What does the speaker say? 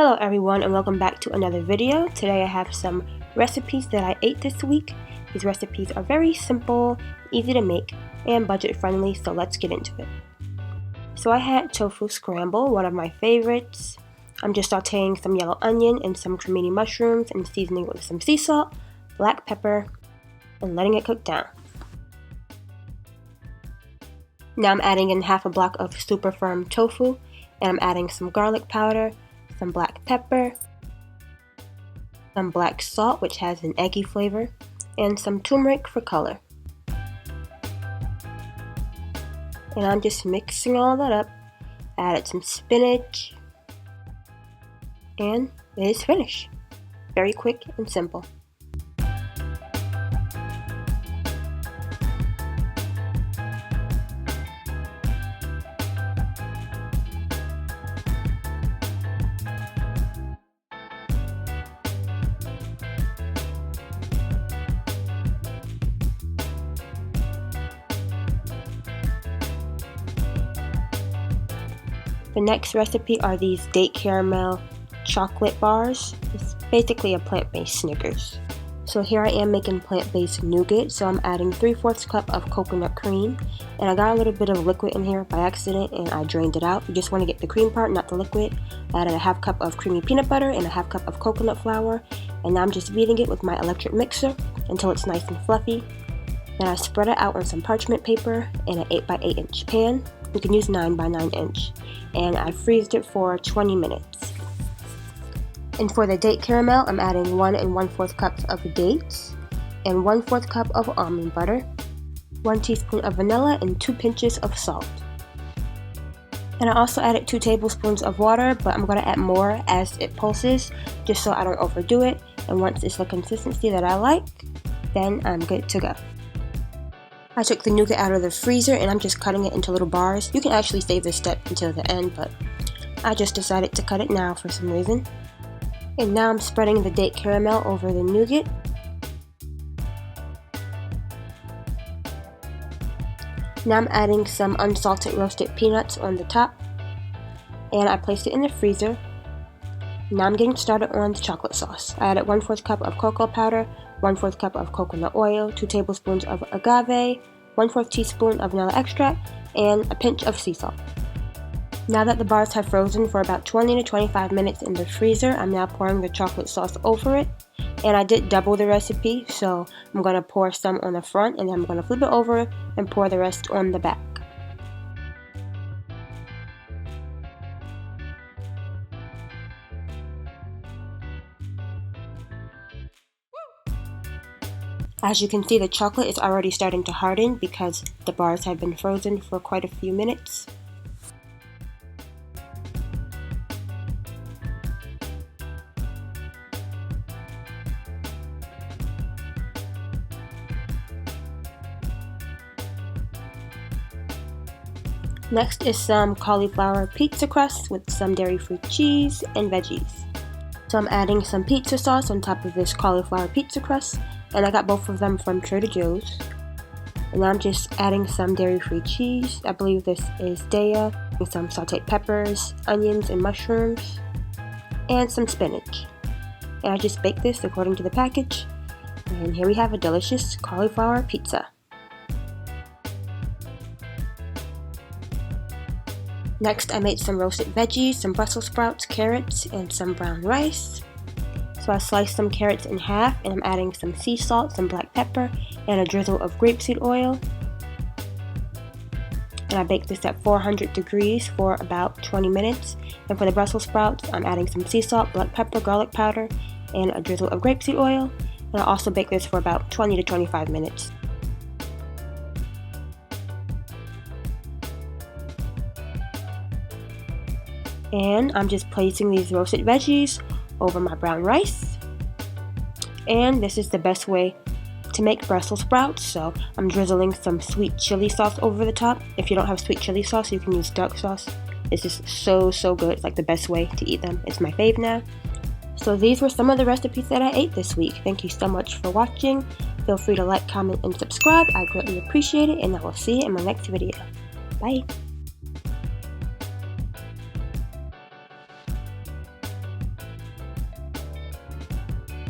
Hello everyone and welcome back to another video. Today I have some recipes that I ate this week. These recipes are very simple, easy to make, and budget friendly, so let's get into it. So I had tofu scramble, one of my favorites. I'm just sauteing some yellow onion and some cremini mushrooms and seasoning it with some sea salt, black pepper, and letting it cook down. Now I'm adding in half a block of super firm tofu, and I'm adding some garlic powder, some black pepper, some black salt which has an eggy flavor, and some turmeric for color. And I'm just mixing all that up. I added some spinach, and it is finished. Very quick and simple. The next recipe are these date caramel chocolate bars. It's basically a plant-based Snickers. So here I am making plant-based nougat. So I'm adding 3/4 cup of coconut cream, and I got a little bit of liquid in here by accident and I drained it out. You just want to get the cream part, not the liquid. I added a half cup of creamy peanut butter and a half cup of coconut flour, and now I'm just beating it with my electric mixer until it's nice and fluffy. Then I spread it out on some parchment paper in an 8x8 inch pan. You can use 9x9 inch, and I freezed it for 20 minutes. And for the date caramel, I'm adding 1 1/4 cups of dates and 1/4 cup of almond butter, 1 teaspoon of vanilla, and 2 pinches of salt. And I also added 2 tablespoons of water, but I'm going to add more as it pulses, just so I don't overdo it. And once it's the consistency that I like, then I'm good to go. I took the nougat out of the freezer and I'm just cutting it into little bars. You can actually save this step until the end, but I just decided to cut it now for some reason. And now I'm spreading the date caramel over the nougat. Now I'm adding some unsalted roasted peanuts on the top, and I placed it in the freezer. Now I'm getting started on the chocolate sauce. I added 1/4 cup of cocoa powder, 1/4 cup of coconut oil, 2 tablespoons of agave, 1/4 teaspoon of vanilla extract, and a pinch of sea salt. Now that the bars have frozen for about 20 to 25 minutes in the freezer, I'm now pouring the chocolate sauce over it. And I did double the recipe, so I'm going to pour some on the front and then I'm going to flip it over and pour the rest on the back. As you can see, the chocolate is already starting to harden because the bars have been frozen for quite a few minutes. Next is some cauliflower pizza crust with some dairy-free cheese and veggies. So I'm adding some pizza sauce on top of this cauliflower pizza crust, and I got both of them from Trader Joe's. And now I'm just adding some dairy-free cheese. I believe this is Daya, with some sauteed peppers, onions, and mushrooms, and some spinach. And I just baked this according to the package. And here we have a delicious cauliflower pizza. Next, I made some roasted veggies, some Brussels sprouts, carrots, and some brown rice. So I sliced some carrots in half, and I'm adding some sea salt, some black pepper, and a drizzle of grapeseed oil. And I baked this at 400 degrees for about 20 minutes. And for the Brussels sprouts, I'm adding some sea salt, black pepper, garlic powder, and a drizzle of grapeseed oil. And I also baked this for about 20 to 25 minutes. And I'm just placing these roasted veggies over my brown rice. And this is the best way to make Brussels sprouts, so I'm drizzling some sweet chili sauce over the top. If you don't have sweet chili sauce, you can use dark sauce. It's just so good. It's like the best way to eat them. It's my fave now. So these were some of the recipes that I ate this week. Thank you so much for watching. Feel free to like, comment, and subscribe. I greatly appreciate it, and I will see you in my next video. Bye!